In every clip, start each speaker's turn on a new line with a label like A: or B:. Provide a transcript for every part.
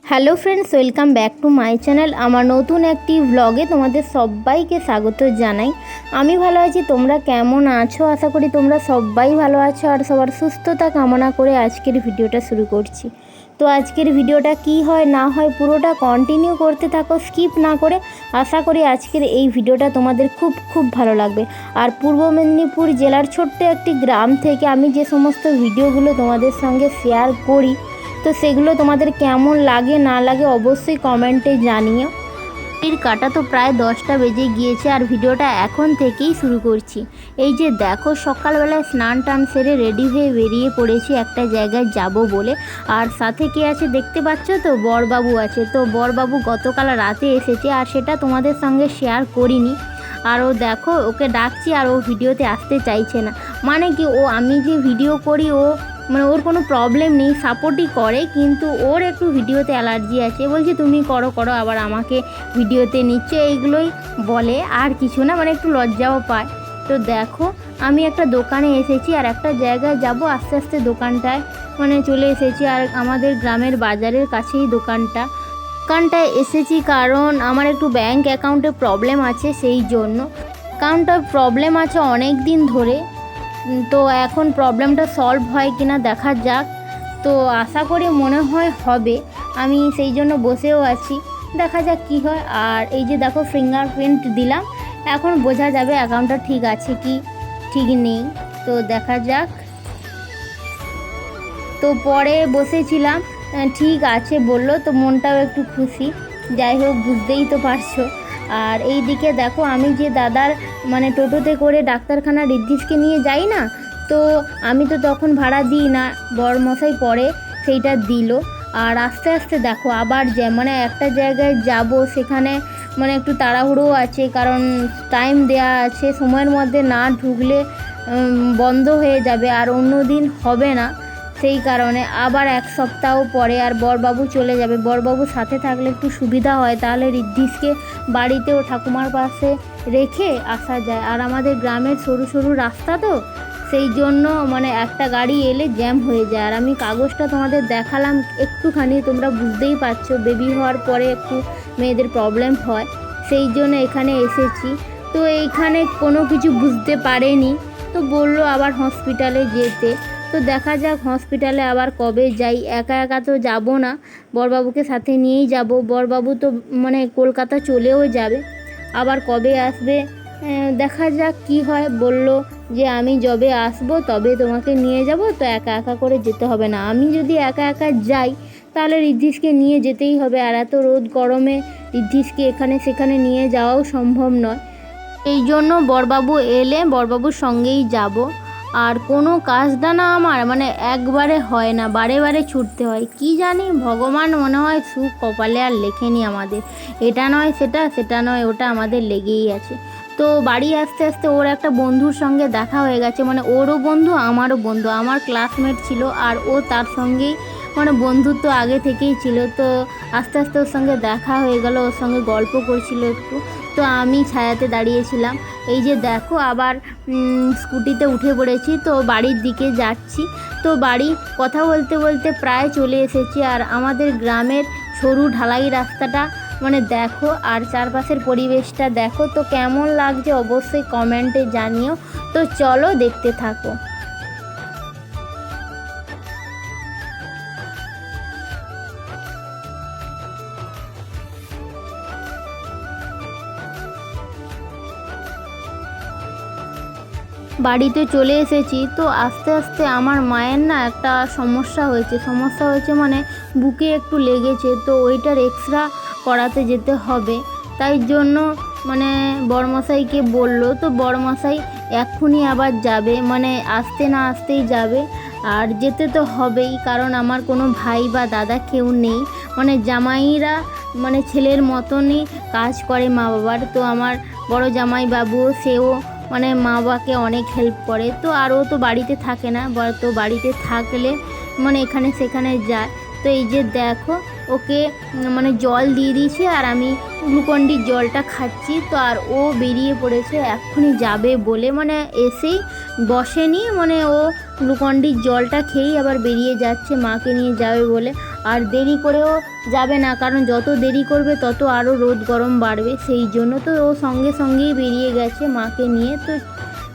A: Hello friends, welcome back to my channel. আমার নতুন একটি ব্লগে তোমাদের সবাইকে স্বাগত জানাই। আমি ভালো আছি, তোমরা কেমন আছো? আশা করি তোমরা সবাই ভালো আছো আর সবার সুস্থতা কামনা করে আজকের ভিডিওটা শুরু করছি। তো আজকের ভিডিওটা কি হয় না হয় পুরোটা কন্টিনিউ করতে থাকো, স্কিপ না করে। আশা করি আজকের এই ভিডিওটা তোমাদের খুব ভালো লাগবে। আর পূর্ব মেদিনীপুর জেলার ছোট্ট একটি গ্রাম থেকে আমি যে সমস্ত ভিডিওগুলো তোমাদের সঙ্গে শেয়ার করি, তো সেগুলো তোমাদের কেমন লাগে না লাগে অবশ্যই কমেন্টে জানিও। এর কাটা তো প্রায় 10টা বেজে গিয়েছে আর ভিডিওটা এখন থেকেই শুরু করছি। এই যে দেখো, সকালবেলায় স্নান টান সেরে রেডি হয়ে বেরিয়ে পড়েছি একটা জায়গায় যাব বলে। আর সাথে কে আছে দেখতে পাচ্ছ তো, বরবাবু আছে। তো বরবাবু গতকাল রাতে এসেছে আর সেটা তোমাদের সঙ্গে শেয়ার করিনি। আর ও দেখো, ওকে ডাকছি আর ও ভিডিওতে আসতে চাইছে না। মানে কি, ও আমি যে ভিডিও করি ও মানে ওর কোনো প্রবলেম নেই, সাপোর্টই করে, কিন্তু ওর একটু ভিডিওতে অ্যালার্জি আছে। বলছে তুমি করো আবার আমাকে ভিডিওতে নিচ্ছে, এইগুলোই বলে, আর কিছু না, মানে একটু লজ্জাও পায়। তো দেখো, আমি একটা দোকানে এসেছি আর একটা জায়গায় যাব, আস্তে আস্তে দোকানটায় মানে চলে এসেছি। আর আমাদের গ্রামের বাজারের কাছেই দোকানটায় এসেছি, কারণ আমার একটু ব্যাংক অ্যাকাউন্টে প্রবলেম আছে, সেই জন্য। অ্যাকাউন্টটার প্রবলেম আছে অনেক দিন ধরে, তো এখন প্রবলেমটা সলভ হয় কিনা দেখা যাক। তো আশা করি মনে হয় হবে, আমি সেই জন্য বসেও আছি, দেখা যাক কি হয়। আর এই যে দেখো, ফিঙ্গারপ্রিন্ট দিলাম, এখন বোঝা যাবে অ্যাকাউন্টটা ঠিক আছে কি ঠিক নেই, তো দেখা যাক। তো পরে বসেছিলাম, ঠিক আছে বললো, তো মনটাও একটু খুশি। যাই হোক, বুঝতেই তো পারছো। আর এই দিকে দেখো, আমি যে দাদার মানে টোটোতে করে ডাক্তারখানা ঋদ্ধিসকে নিয়ে যাই না, তো আমি তো তখন ভাড়া দিই না, বরমশাই পরে সেইটা দিল। আর আস্তে আস্তে দেখো আবার মানে একটা জায়গায় যাব, সেখানে মানে একটু তাড়াহুড়ো আছে, কারণ টাইম দেয়া আছে, সময়ের মধ্যে না ঢুকলে বন্ধ হয়ে যাবে আর অন্য দিন হবে না। সেই কারণে আবার এক সপ্তাহ পরে আর বরবাবু চলে যাবে। বরবাবু সাথে থাকলে একটু সুবিধা হয়, তাহলে ঋদ্ধিসকে বাড়িতেও ঠাকুমার পাশে রেখে আসা যায়। আর আমাদের গ্রামের সরু রাস্তা, তো সেই জন্য মানে একটা গাড়ি এলে জ্যাম হয়ে যায়। আর আমি কাগজটা তোমাদের দেখালাম একটুখানি, তোমরা বুঝতেই পারছো, বেবি হওয়ার পরে একটু মেয়েদের প্রবলেম হয়, সেই জন্য এখানে এসেছি। তো এইখানে কোনো কিছু বুঝতে পারেনি, তো বললো আবার হসপিটালে যেতে। তো দেখা যাক হসপিটালে আবার কবে যাই, একা একা তো যাব না, বরবাবুকে সাথে নিয়েই যাব। বরবাবু তো মানে কলকাতা চলেও যাবে, আবার কবে আসবে দেখা যাক কি হয়। বলল যে আমি যবে আসবো তবে তোমাকে নিয়ে যাব, তো একা একা করে যেতে হবে না। আমি যদি একা একা যাই তাহলে ঋদ্ধিসকে নিয়ে যেতেই হবে, আর এত রোদ গরমে ঋদ্ধিসকে এখানে সেখানে নিয়ে যাওয়াও সম্ভব নয়। এই জন্য বরবাবু এলে বরবাবুর সঙ্গেই যাব। আর কোনো কাজটা না আমার মানে একবারে হয় না, বারে বারে ছুটতে হয়। কি জানি, ভগবান মনে হয় সুখ কপালে আর লেখেনি আমাদের, এটা নয় সেটা নয় ওটা, আমাদের লেগেই আছে। তো বাড়ি আসতে আসতে ওর একটা বন্ধুর সঙ্গে দেখা হয়ে গেছে, মানে ওরও বন্ধু আমারও বন্ধু, আমার ক্লাসমেট ছিল আর ও তার সঙ্গেই মানে বন্ধুত্ব আগে থেকেই ছিল। তো আস্তে আস্তে ওর সঙ্গে দেখা হয়ে গেল, ওর সঙ্গে গল্প করছিল একটু, তো আমি ছায়াতে দাঁড়িয়েছিলাম। এই যে দেখো, আবার স্কুটিতে উঠে পড়েছি, তো বাড়ির দিকে যাচ্ছি। তো বাড়ি কথা বলতে বলতে প্রায় চলে এসেছি। আর আমাদের গ্রামের সরু ঢালাই রাস্তাটা মানে দেখো, আর চারপাশের পরিবেশটা দেখো, তো কেমন লাগছে অবশ্যই কমেন্টে জানিও। তো চলো দেখতে থাকো। বাড়িতে চলে এসেছি, তো আস্তে আস্তে আমার মায়ের না একটা সমস্যা হয়েছে মানে বুকে একটু লেগেছে, তো ওইটার এক্সরে করাতে যেতে হবে। তাই জন্য মানে বড়মশাইকে বললো, তো বড়মশাই এক্ষুনি আবার যাবে, মানে আসতে না আসতেই যাবে। আর যেতে তো হবেই, কারণ আমার কোনো ভাই বা দাদা কেউ নেই, মানে জামাইরা মানে ছেলের মতনই কাজ করে মা বাবার। তো আমার বড় জামাই বাবুও, সেও মানে মা বাবাকে অনেক হেল্প করে। তো আর ও তো বাড়িতে থাকে না, তো বাড়িতে থাকলে মানে এখানে সেখানে যায়। তো এই যে দেখো, ওকে মানে জল দিয়ে দিয়েছে আর আমি গ্লুকন্ডির জলটা খাচ্ছি। তো আর ও বেরিয়ে পড়েছে এক্ষুনি যাবে বলে, মানে এসেই বসেনি, মানে ও গ্লুকন্ডির জলটা খেয়েই আবার বেরিয়ে যাচ্ছে মাকে নিয়ে যাবে বলে। আর দেরি করেও যাবে না, কারণ যত দেরি করবে তত আরও রোদ গরম বাড়বে। সেই জন্য তো ও সঙ্গে সঙ্গেই বেরিয়ে গেছে মাকে নিয়ে। তো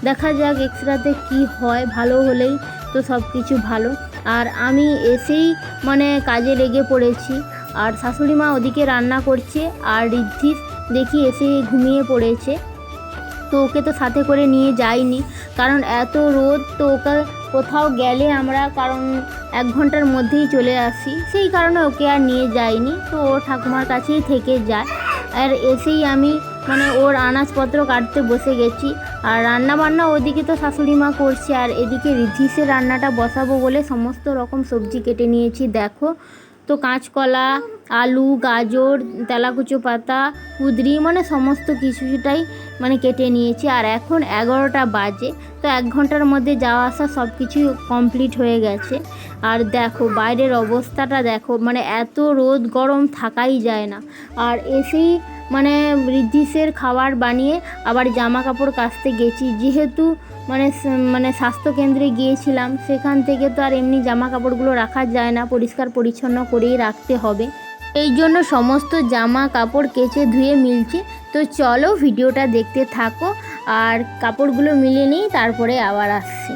A: দেখা যাক এক্সরাতে কি হয়, ভালো হলেই তো সব কিছু ভালো। আর আমি এসেই মানে কাজে লেগে পড়েছি, আর শাশুড়ি মা ওদিকে রান্না করছে, আর ঋদ্ধিস দেখি এসে ঘুমিয়ে পড়েছে। তো ওকে তো সাথে করে নিয়ে যাইনি, কারণ এত রোদ, তো ওকে কোথাও গেলে আমরা কারণ 1 ঘন্টার মধ্যেই চলে আসি, সেই কারণে ওকে আর নিয়ে যাইনি। তো ও ঠাকুমার কাছেই থেকে যায়। আর এসেই আমি মানে ওর আনাজপত্র কাটতে বসে গেছি, আর রান্না বান্না ওদিকে তো শাশুড়ি মা করছে, আর এদিকে ঋদ্ধিসের রান্নাটা বসাবো বলে সমস্ত রকম সবজি কেটে নিয়েছি। দেখো তো কাঁচকলা, আলু, গাজর, তেলাকুচো পাতা, কুঁদরি, মানে সমস্ত কিছুটাই মানে কেটে নিয়েছি। আর এখন 11টা বাজে, তো 1 ঘন্টার মধ্যে যাওয়া আসা সব কিছুই কমপ্লিট হয়ে গেছে। আর দেখো বাইরের অবস্থাটা দেখো, মানে এত রোদ গরম থাকাই যায় না। আর এসেই মানে ঋদ্ধিসের খাবার বানিয়ে আবার জামা কাপড় কাচতে গেছি, যেহেতু মানে স্বাস্থ্যকেন্দ্রে গিয়েছিলাম, সেখান থেকে তো আর এমনি জামা কাপড়গুলো রাখা যায় না, পরিষ্কার পরিচ্ছন্ন করেই রাখতে হবে। এই জন্য সমস্ত জামা কাপড় কেচে ধুয়ে মিলছে। তো চলো ভিডিওটা দেখতে থাকো, আর কাপড়গুলো মিলে নিই, তারপরে আবার আসছি।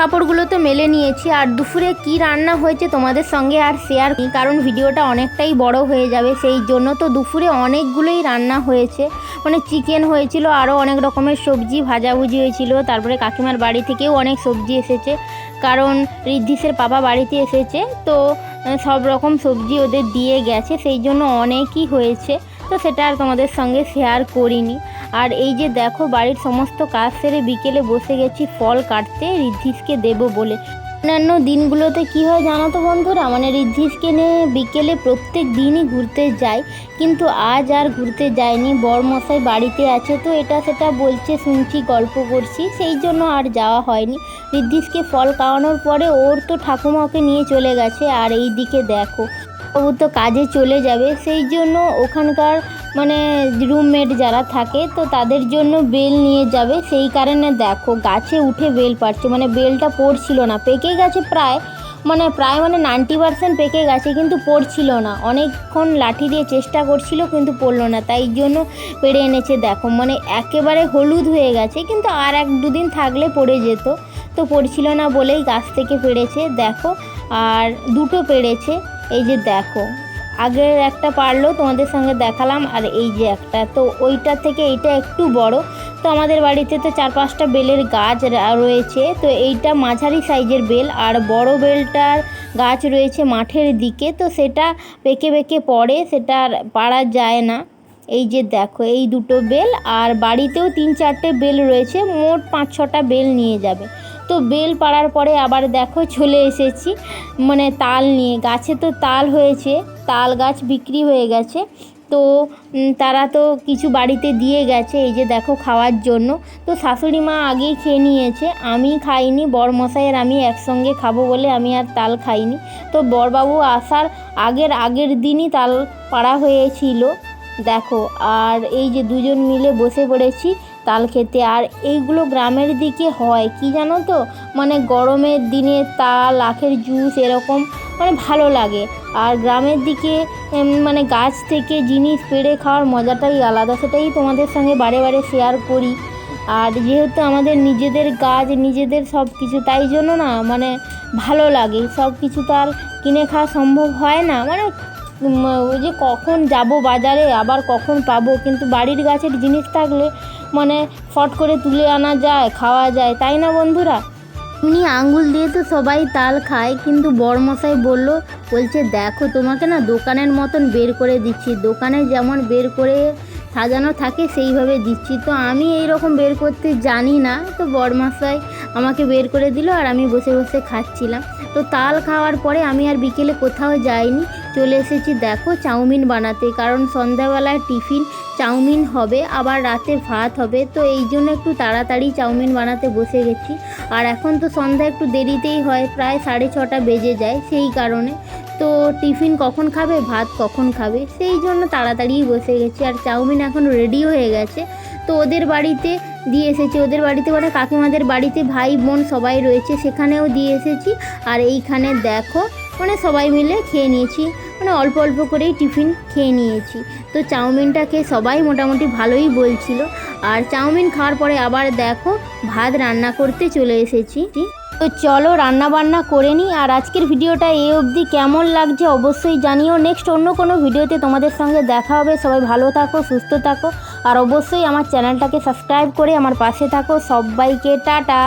A: কাপড়গুলো তো মেলে নিয়েছি, আর দুপুরে কি রান্না হয়েছে তোমাদের সঙ্গে আর শেয়ার করি, কারণ ভিডিওটা অনেকটাই বড় হয়ে যাবে। সেই জন্য তো দুপুরে অনেকগুলোই রান্না হয়েছে, মানে চিকেন হয়েছিল, আরও অনেক রকমের সবজি ভাজাভুজি হয়েছিল। তারপরে কাকিমার বাড়ি থেকেও অনেক সবজি এসেছে, কারণ ঋদ্ধিসের পাপা বাড়িতে এসেছে, তো সব রকম সবজি ওদের দিয়ে গেছে, সেই জন্য অনেকই হয়েছে। তো সেটা আর তোমাদের সঙ্গে শেয়ার করিনি। আর এই যে দেখো বাড়ির সমস্ত কাজ সেরে বিকেলে বসে গেছি ফল কাটতে, ঋদ্ধিসকে দেবো বলে। অন্যান্য দিনগুলোতে কী হয় জানো তো বন্ধুরা, মানে ঋদ্ধিসকে নিয়ে বিকেলে প্রত্যেক দিনই ঘুরতে যাই, কিন্তু আজ আর ঘুরতে যাইনি। বরমশাই বাড়িতে আছে, তো এটা সেটা বলছে, শুনছি, গল্প করছি, সেই জন্য আর যাওয়া হয়নি। ঋদ্ধিসকে ফল খাওয়ানোর পরে ওর তো ঠাকুমা ওকে নিয়ে চলে গেছে। আর এই দিকে দেখো বাবু তো কাজে চলে যাবে, সেই জন্য ওখানকার মানে রুমমেট যারা থাকে তো তাদের জন্য বেল নিয়ে যাবে, সেই কারণে দেখো গাছে উঠে বেল পাড়ছে। মানে বেলটা পড়ছিল না, পেকে গেছে প্রায় মানে 90% পেকে গেছে, কিন্তু পড়ছিল না। অনেকক্ষণ লাঠি দিয়ে চেষ্টা করছিল, কিন্তু পড়লো না, তাই জন্য পেড়ে এনেছে। দেখো মানে একেবারে হলুদ হয়ে গেছে, কিন্তু আর 1-2 দিন থাকলে পড়ে যেত, তো পড়ছিল না বলেই গাছ থেকে পেড়েছে। দেখো আর 2টো পেড়েছে, এই যে দেখো আগের একটা পারলো তোমাদের সঙ্গে দেখালাম, আর এই যে একটা, তো ওইটা থেকে এইটা একটু বড়। তো আমাদের বাড়িতে তো 4-5টা বেলের গাছ রয়েছে, তো এইটা মাঝারি সাইজের বেল, আর বড় বেলটার গাছ রয়েছে মাঠের দিকে, তো সেটা পেকে পেকে পড়ে, সেটা আর পাড়া যায় না। এই যে দেখো এই 2টো বেল, আর বাড়িতেও 3-4টে বেল রয়েছে, মোট 5-6টা বেল নিয়ে যাবে। তো বেল পাড়ার পরে আবার দেখো চলে এসেছি মানে তাল নিয়ে। গাছে তো তাল হয়েছে, তাল গাছ বিক্রি হয়ে গেছে, তো তারা তো কিছু বাড়িতে দিয়ে গেছে, এই যে দেখো খাওয়ার জন্য। তো শাশুড়ি মা আগেই খেয়ে নিয়েছে, আমি খাইনি, বরমশাইয়ের আমি একসঙ্গে খাবো বলে আমি আর তাল খাইনি। তো বরবাবু আসার আগের দিনই তাল পাড়া হয়েছিল দেখো। আর এই যে দুজন মিলে বসে পড়েছি তাল খেতে। আর এইগুলো গ্রামের দিকে হয় কি জানো তো, মানে গরমের দিনে তাল, আখের জুস এরকম মানে ভালো লাগে। আর গ্রামের দিকে মানে গাছ থেকে জিনিস পেড়ে খাওয়ার মজাটাই আলাদা, সেটাই তোমাদের সঙ্গে বারে বারে শেয়ার করি। আর যেহেতু আমাদের নিজেদের গাছ, নিজেদের সব কিছু, তাই জন্য না মানে ভালো লাগে। সব কিছু তো আর কিনে খাওয়া সম্ভব হয় না, মানে ওই যে কখন যাব বাজারে আবার কখন পাবো, কিন্তু বাড়ির গাছের জিনিস থাকলে মানে ফট করে তুলে আনা যায়, খাওয়া যায়, তাই না বন্ধুরা? এমনি আঙ্গুল দিয়ে তো সবাই তাল খায়, কিন্তু বড়মশাই বলছে দেখো তোমাকে না দোকানের মতন বের করে দিচ্ছি, দোকানে যেমন বের করে সাজানো থাকে সেইভাবে দিচ্ছি। তো আমি এই রকম বের করতে জানি না, তো বড়মশাই আমাকে বের করে দিল আর আমি বসে বসে খাচ্ছিলাম। তো তাল খাওয়ার পরে আমি আর বিকেলে কোথাও যাইনি, চলে এসেছি দেখো চাউমিন বানাতে, কারণ সন্ধ্যাবেলায় টিফিন চাউমিন হবে, আবার রাতে ভাত হবে। তো এই জন্য একটু তাড়াতাড়ি চাউমিন বানাতে বসে গেছি। আর এখন তো সন্ধ্যা একটু দেরিতেই হয়, প্রায় 6:30 বেজে যায়, সেই কারণে তো টিফিন কখন খাবে, ভাত কখন খাবে, সেই জন্য তাড়াতাড়িই বসে গেছি। আর চাউমিন এখন রেডি হয়ে গেছে, তো ওদের বাড়িতে দিয়ে এসেছি, ওদের বাড়িতে মানে কাকিমাদের বাড়িতে ভাই বোন সবাই রয়েছে, সেখানেও দিয়ে এসেছি। আর এইখানে দেখো মানে সবাই মিলে খেয়ে নিয়েছি, মানে অল্প অল্প করেই টিফিন খেয়ে নিয়েছি। তো চাউমিনটা খেয়ে সবাই মোটামুটি ভালোই বলছিল। আর চাউমিন খাওয়ার পরে আবার দেখো ভাত রান্না করতে চলে এসেছি। তো চলো রান্না বান্না করে নিই। আর আজকের ভিডিওটা এই অবধি কেমন লাগছে অবশ্যই জানিও। নেক্সট অন্য কোনো ভিডিওতে তোমাদের সঙ্গে দেখা হবে। সবাই ভালো থাকো, সুস্থ থাকো, আর অবশ্যই আমার চ্যানেলটাকে সাবস্ক্রাইব করে আমার পাশে থাকো। সবাইকে টাটা।